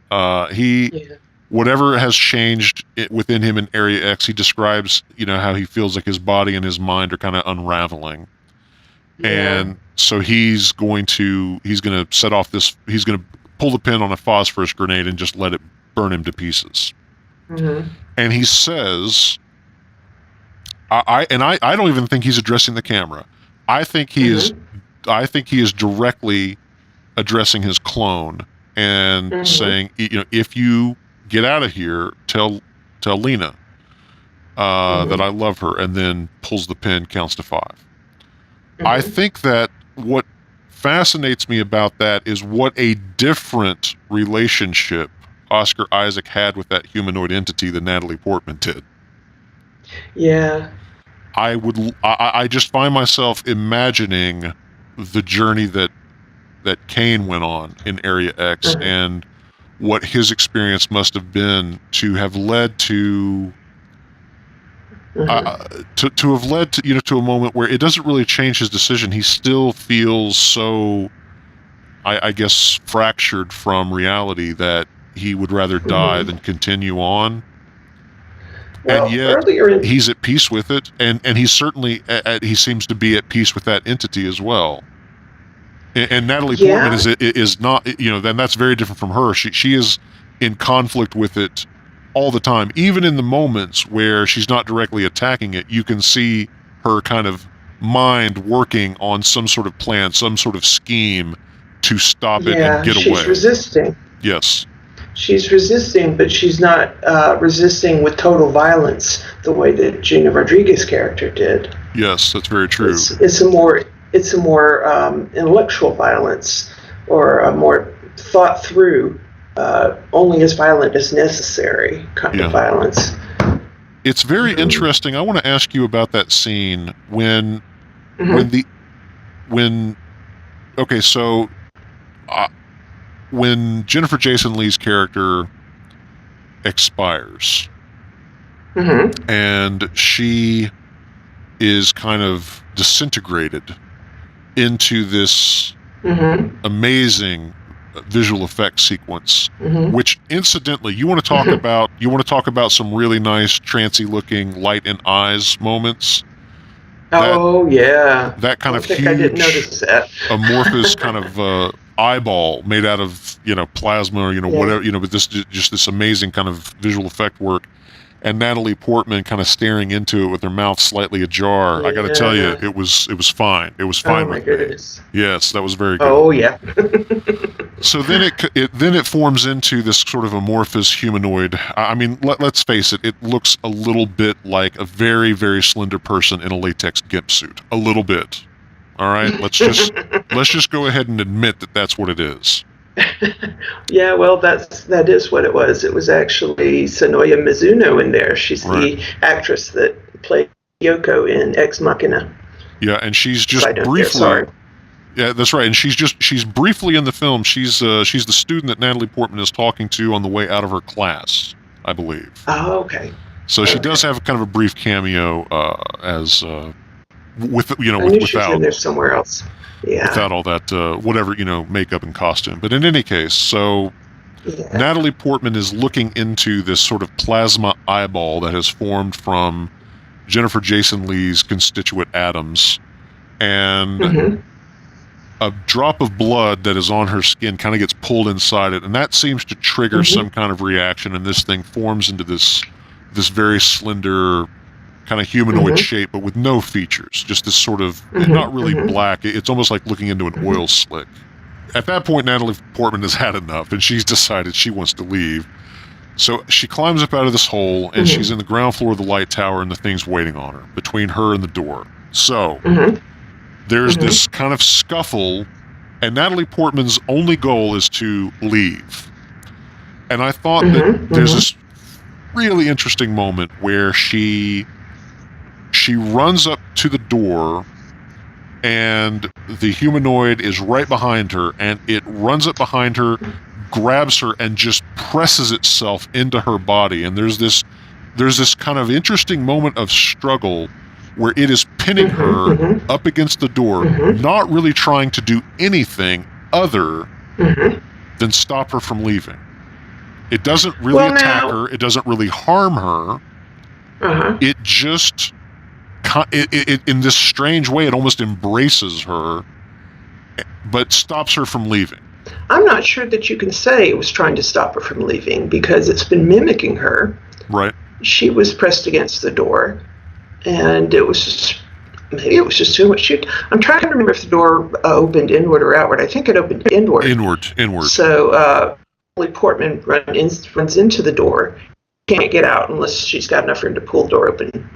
Whatever has changed within him in Area X, he describes, how he feels like his body and his mind are kind of unraveling. Yeah. And so he's going to set off he's going to pull the pin on a phosphorus grenade and just let it burn him to pieces. Mm-hmm. And he says, I don't even think he's addressing the camera. I think he is directly addressing his clone and saying, if you get out of here, tell Lena that I love her, and then pulls the pin, counts to 5. I think that what fascinates me about that is what a different relationship Oscar Isaac had with that humanoid entity than Natalie Portman did. Yeah. I just find myself imagining the journey that Kane went on in Area X and what his experience must have been to have led to to a moment where it doesn't really change his decision. He still feels so, I guess, fractured from reality that he would rather die than continue on. Well, and yet he's at peace with it, and he's certainly he seems to be at peace with that entity as well. And Natalie Portman is not, then that's very different from her. She is in conflict with it all the time. Even in the moments where she's not directly attacking it, you can see her kind of mind working on some sort of plan, some sort of scheme to stop it and get away. She's resisting. Yes. She's resisting, but she's not resisting with total violence the way that Gina Rodriguez's character did. Yes, that's very true. It's a more intellectual violence, or a more thought through, only as violent as necessary kind of violence. It's very interesting. I want to ask you about that scene when Jennifer Jason Leigh's character expires, and she is kind of disintegrated into this amazing visual effects sequence, which incidentally, you want to talk about some really nice trancey looking light in eyes moments. That kind of huge, I didn't notice that. amorphous kind of eyeball made out of plasma or whatever, but this amazing kind of visual effect work, and Natalie Portman kind of staring into it with her mouth slightly ajar. I got to tell you, it was fine. It was fine. Oh my goodness! Yes, that was very good. Oh yeah. So then it forms into this sort of amorphous humanoid. I mean, let's face it. It looks a little bit like a very, very slender person in a latex gimp suit. A little bit. All right. Let's just go ahead and admit that that's what it is. Yeah, well, that is what it was. It was actually Sonoya Mizuno in there. She's the actress that played Yoko in Ex Machina. Yeah, and she's just briefly. Yeah, that's right. And she's briefly in the film. She's the student that Natalie Portman is talking to on the way out of her class, I believe. Oh, okay. So she does have kind of a brief cameo as without she's in there somewhere else. Yeah. Without all that whatever makeup and costume. But in any case, so Natalie Portman is looking into this sort of plasma eyeball that has formed from Jennifer Jason Leigh's constituent atoms, and a drop of blood that is on her skin kind of gets pulled inside it, and that seems to trigger some kind of reaction, and this thing forms into this very slender kind of humanoid shape, but with no features, just this sort of not really black. It's almost like looking into an oil slick. At that point, Natalie Portman has had enough, and she's decided she wants to leave. So she climbs up out of this hole, and she's in the ground floor of the light tower, and the thing's waiting on her between her and the door. So there's this kind of scuffle, and Natalie Portman's only goal is to leave. And I thought that there's this really interesting moment where she runs up to the door, and the humanoid is right behind her, and it runs up behind her, grabs her, and just presses itself into her body. And there's this kind of interesting moment of struggle where it is pinning her up against the door, not really trying to do anything other than stop her from leaving. It doesn't really attack her. It doesn't really harm her. It just, in this strange way, it almost embraces her, but stops her from leaving. I'm not sure that you can say it was trying to stop her from leaving, because it's been mimicking her. Right. She was pressed against the door, and maybe it was just too much. I'm trying to remember if the door opened inward or outward. I think it opened inward. Inward. So Natalie Portman runs into the door, can't get out unless she's got enough room to pull the door open.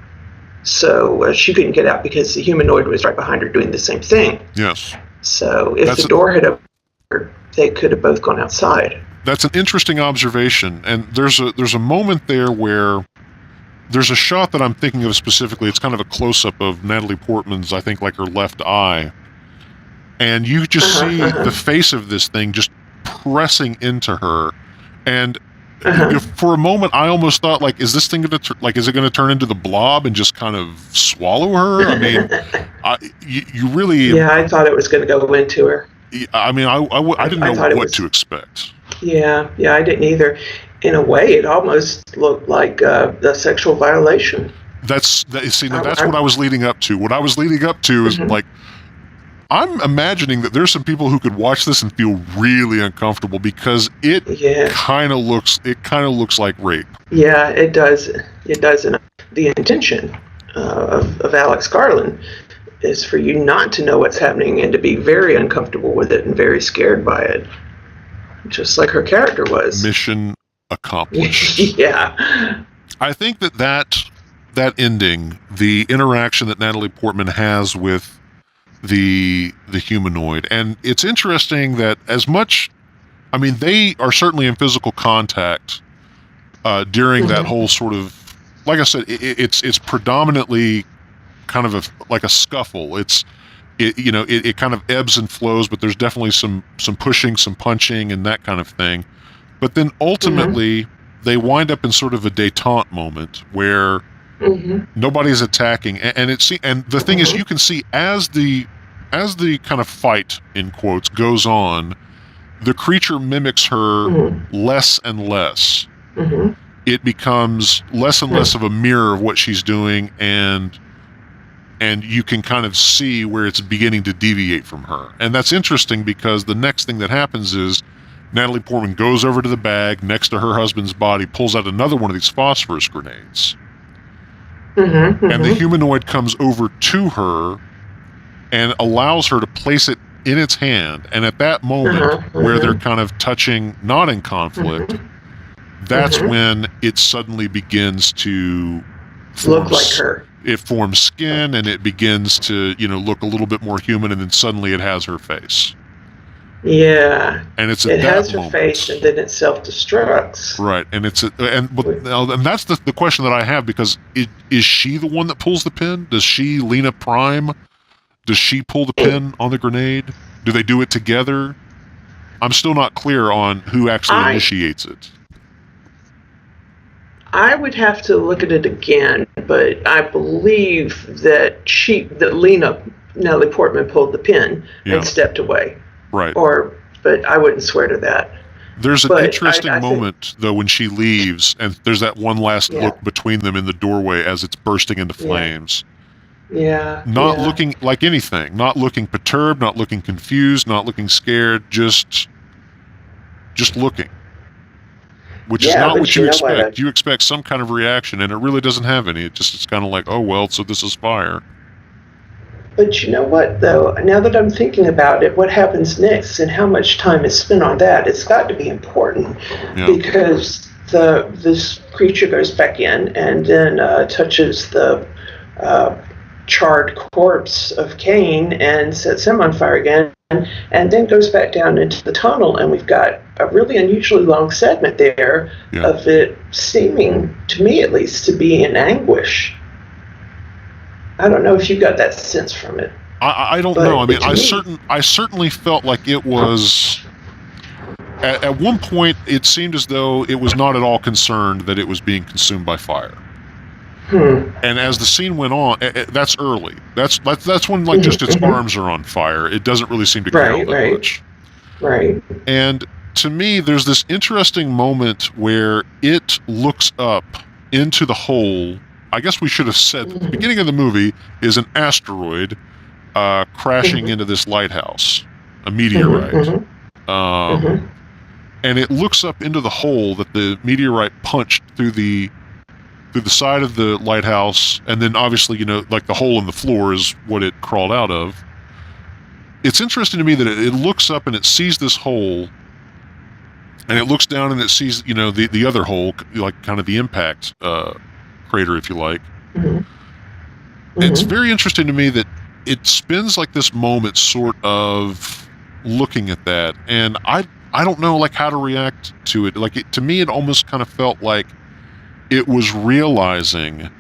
So she couldn't get out because the humanoid was right behind her doing the same thing. Yes. So if the door had opened, they could have both gone outside. That's an interesting observation, and there's a moment there where there's a shot that I'm thinking of specifically. It's kind of a close-up of Natalie Portman's, I think, like her left eye, and you just see the face of this thing just pressing into her, and for a moment I almost thought, like, is this thing going to is it going to turn into the Blob and just kind of swallow her? I mean, you really... Yeah, I thought it was going to go into her. I mean, I didn't know what to expect. Yeah, I didn't either. In a way, it almost looked like a sexual violation. That's what I was leading up to. What I was leading up to is like, I'm imagining that there's some people who could watch this and feel really uncomfortable because it kind of looks like rape. Yeah, it does. It does. And the intention of Alex Garland is for you not to know what's happening and to be very uncomfortable with it and very scared by it. just like her character was. Mission accomplished. Yeah. I think that ending, the interaction that Natalie Portman has with the humanoid, and it's interesting that as much, I mean, they are certainly in physical contact during that whole sort of, like I said, it's predominantly kind of like a scuffle. It kind of ebbs and flows, but there's definitely some pushing, some punching, and that kind of thing. But then ultimately, they wind up in sort of a détente moment where nobody's attacking, and the thing is, you can see as the kind of fight in quotes goes on, the creature mimics her less and less. It becomes less and less of a mirror of what she's doing, and you can kind of see where it's beginning to deviate from her. And that's interesting because the next thing that happens is Natalie Portman goes over to the bag next to her husband's body, pulls out another one of these phosphorus grenades. And the humanoid comes over to her and allows her to place it in its hand. And at that moment, where they're kind of touching, not in conflict, that's when it suddenly begins to look like her. It forms skin, and it begins to, look a little bit more human, and then suddenly it has her face. Yeah. And it's at that moment. It has her face, and then it self-destructs. Right, and and that's the question that I have, because is she the one that pulls the pin? Does she, Lena Prime, does she pull the pin on the grenade? Do they do it together? I'm still not clear on who actually initiates it. I would have to look at it again, but I believe that Natalie Portman pulled the pin and stepped away. Right. But I wouldn't swear to that. There's an interesting moment, though, when she leaves, and there's that one last look between them in the doorway as it's bursting into flames. Yeah. Not looking like anything. Not looking perturbed, not looking confused, not looking scared, just looking. Which is not what you expect. You expect some kind of reaction, and it really doesn't have any. It's kind of like, oh, well, so this is fire. But you know what, though? Now that I'm thinking about it, what happens next and how much time is spent on that, it's got to be important. Because this creature goes back in and then touches the charred corpse of Cain and sets him on fire again, and then goes back down into the tunnel, and we've got a really unusually long segment there of it seeming, to me at least, to be in anguish. I don't know if you got that sense from it. I don't know. I mean, I certainly felt like it was. At one point, it seemed as though it was not at all concerned that it was being consumed by fire. And as the scene went on, that's early. That's when just its arms are on fire. It doesn't really seem to care that much. Right. And to me, there's this interesting moment where it looks up into the hole. I guess we should have said the beginning of the movie is an asteroid crashing into this lighthouse, a meteorite. And it looks up into the hole that the meteorite punched through the side of the lighthouse, and then obviously, like the hole in the floor is what it crawled out of. It's interesting to me that it looks up and it sees this hole, and it looks down and it sees, the other hole, like kind of the impact crater, if you like. It's very interesting to me that it spends like this moment sort of looking at that, and I don't know like how to react to it. Like to me, it almost kind of felt like it was realizing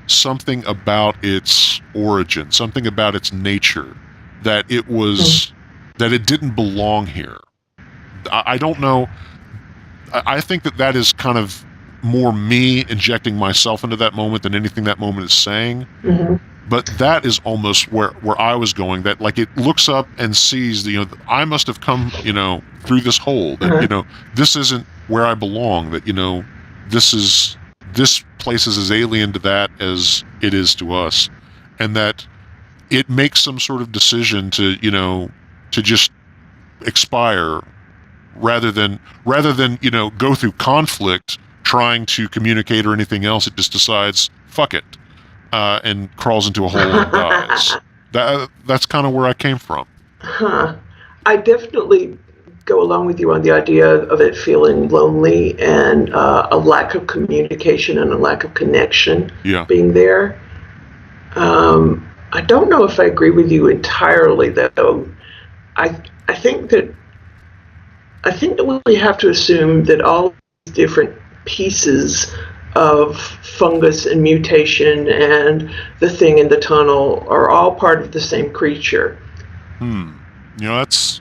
something about its origin, something about its nature, that it was that it didn't belong here. I don't know. I think that is kind of more me injecting myself into that moment than anything that moment is saying. But that is almost where I was going. That like it looks up and sees I must have come through this hole. That this isn't where I belong. That this place is as alien to that as it is to us, and that it makes some sort of decision to just expire rather than go through conflict trying to communicate or anything else. It just decides fuck it and crawls into a hole and dies. That's kind of where I came from. I definitely go along with you on the idea of it feeling lonely and a lack of communication and a lack of connection being there. I don't know if I agree with you entirely, though. I think that we have to assume that all these different pieces of fungus and mutation and the thing in the tunnel are all part of the same creature. That's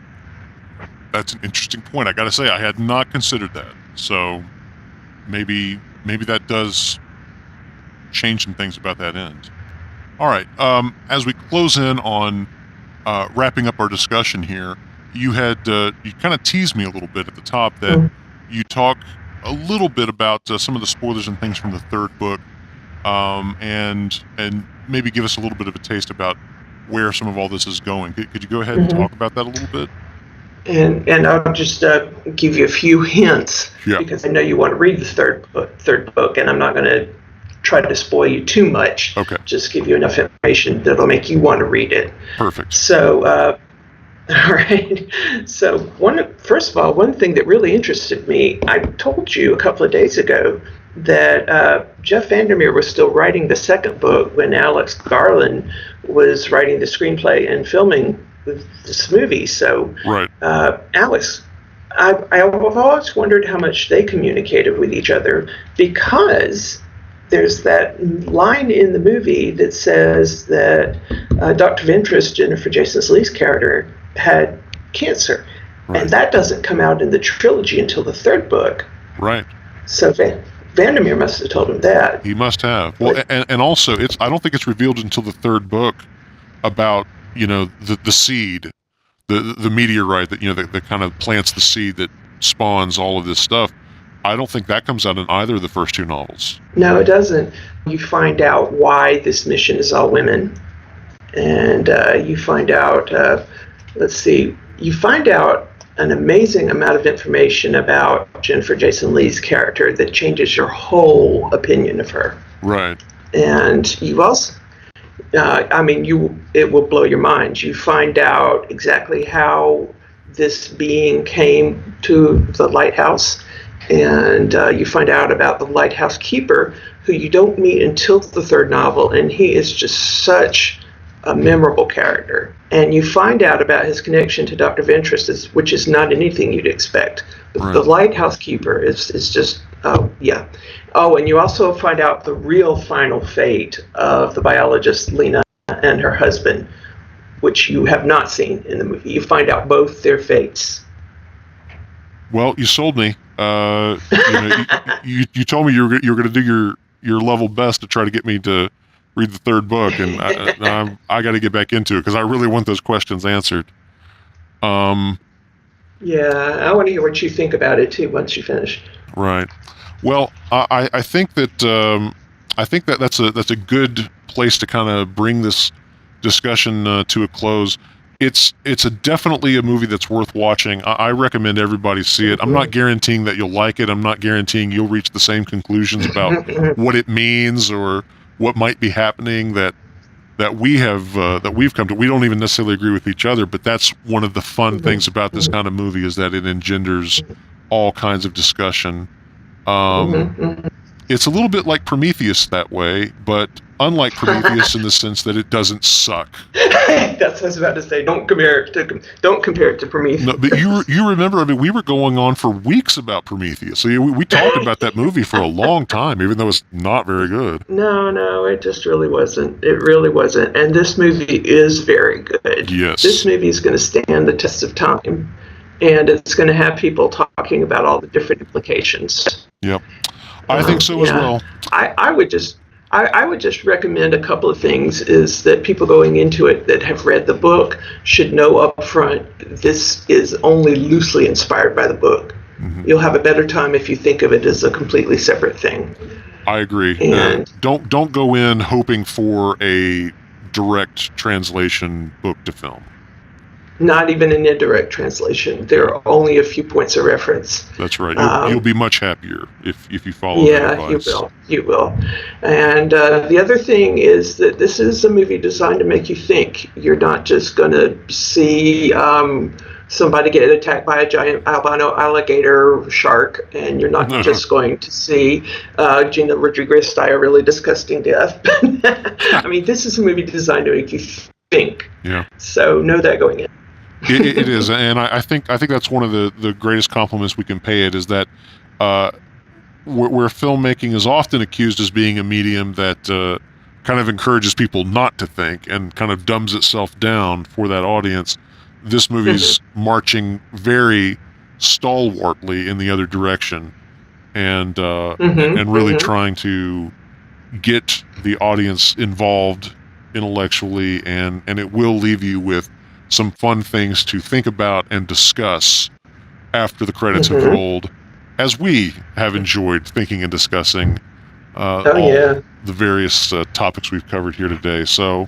an interesting point. I got to say, I had not considered that. So maybe that does change some things about that end. All right. As we close in on wrapping up our discussion here, you kind of teased me a little bit at the top that you talk a little bit about some of the spoilers and things from the third book, and maybe give us a little bit of a taste about where some of all this is going. Could you go ahead and talk about that a little bit? And I'll just give you a few hints, because I know you want to read the third book, and I'm not going to try to spoil you too much. Okay. Just give you enough information that'll make you want to read it. Perfect. So, all right. So, first of all, one thing that really interested me, I told you a couple of days ago that Jeff Vandermeer was still writing the second book when Alex Garland was writing the screenplay and filming this movie. So, right. Alex, I've always wondered how much they communicated with each other, because there's that line in the movie that says that Dr. Ventress, Jennifer Jason Leigh's character, had cancer. Right. And that doesn't come out in the trilogy until the third book. Right. So Vandermeer must have told him that. He must have. Well, and also, I don't think it's revealed until the third book about, the seed, the meteorite that, that kind of plants the seed that spawns all of this stuff. I don't think that comes out in either of the first two novels. No, it doesn't. You find out why this mission is all women. And you find out, you find out an amazing amount of information about Jennifer Jason Leigh's character that changes your whole opinion of her. Right. And you also, it will blow your mind. You find out exactly how this being came to the lighthouse. And you find out about the lighthouse keeper, who you don't meet until the third novel, and he is just such a memorable character. And you find out about his connection to Dr. Ventress, which is not anything you'd expect. Right. The lighthouse keeper is just, yeah. Oh, and you also find out the real final fate of the biologist Lena and her husband, which you have not seen in the movie. You find out both their fates. Well, you sold me. You told me you were going to do your level best to try to get me to read the third book, and I got to get back into it because I really want those questions answered. Yeah, I want to hear what you think about it too once you finish. Right. Well, I think that's a good place to kind of bring this discussion to a close. It's definitely a movie that's worth watching. I recommend everybody see it. I'm not guaranteeing that you'll like it. I'm not guaranteeing you'll reach the same conclusions about what it means or what might be happening that we've come to. We don't even necessarily agree with each other, but that's one of the fun things about this kind of movie is that it engenders all kinds of discussion. It's a little bit like Prometheus that way, but unlike Prometheus in the sense that it doesn't suck. That's what I was about to say. Don't compare it to Prometheus. No, but you remember? We were going on for weeks about Prometheus. So we talked about that movie for a long time, even though it's not very good. No, it just really wasn't. It really wasn't. And this movie is very good. Yes. This movie is going to stand the test of time, and it's going to have people talking about all the different implications. Yep. I think so as well. I would just recommend a couple of things is that people going into it that have read the book should know up front this is only loosely inspired by the book. Mm-hmm. You'll have a better time if you think of it as a completely separate thing. I agree. And don't go in hoping for a direct translation book to film. Not even an indirect translation. There are only a few points of reference. That's right. You'll be much happier if you follow that advice. Yeah, you will. And the other thing is that this is a movie designed to make you think. You're not just going to see somebody get attacked by a giant albino alligator shark, and you're not just going to see Gina Rodriguez die a really disgusting death. I mean, this is a movie designed to make you think. Yeah. So know that going in. It is, and I think that's one of the greatest compliments we can pay it, is that where filmmaking is often accused as being a medium that kind of encourages people not to think and kind of dumbs itself down for that audience, this movie's marching very stalwartly in the other direction, and really trying to get the audience involved intellectually, and it will leave you with some fun things to think about and discuss after the credits have rolled, as we have enjoyed thinking and discussing the various topics we've covered here today. So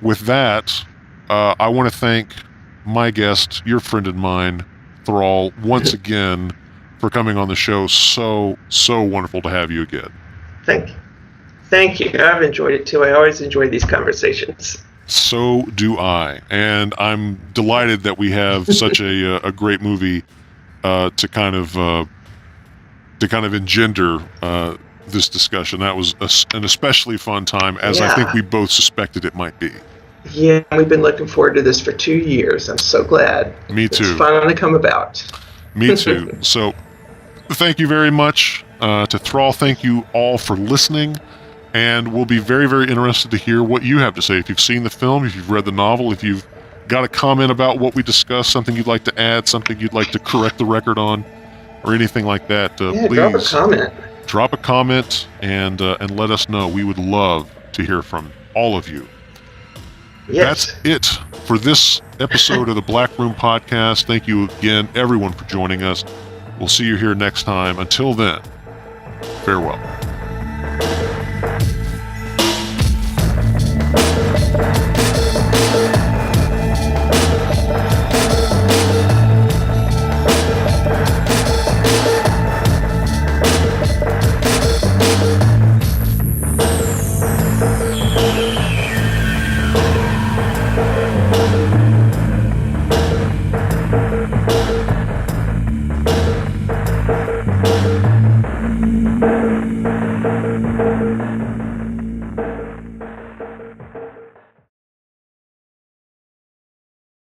with that, I want to thank my guest, your friend and mine, Thrall, once again for coming on the show. So wonderful to have you again. Thank you. I've enjoyed it too. I always enjoy these conversations. So do I, and I'm delighted that we have such a great movie to kind of engender this discussion. That was an especially fun time, as I think we both suspected it might be. Yeah, we've been looking forward to this for 2 years. I'm so glad. Me too. It's finally come about. Me too. So, thank you very much to Thrall. Thank you all for listening. And we'll be very, very interested to hear what you have to say. If you've seen the film, if you've read the novel, if you've got a comment about what we discussed, something you'd like to add, something you'd like to correct the record on, or anything like that, please drop a comment and let us know. We would love to hear from all of you. Yes. That's it for this episode of the Black Room Podcast. Thank you again, everyone, for joining us. We'll see you here next time. Until then, farewell.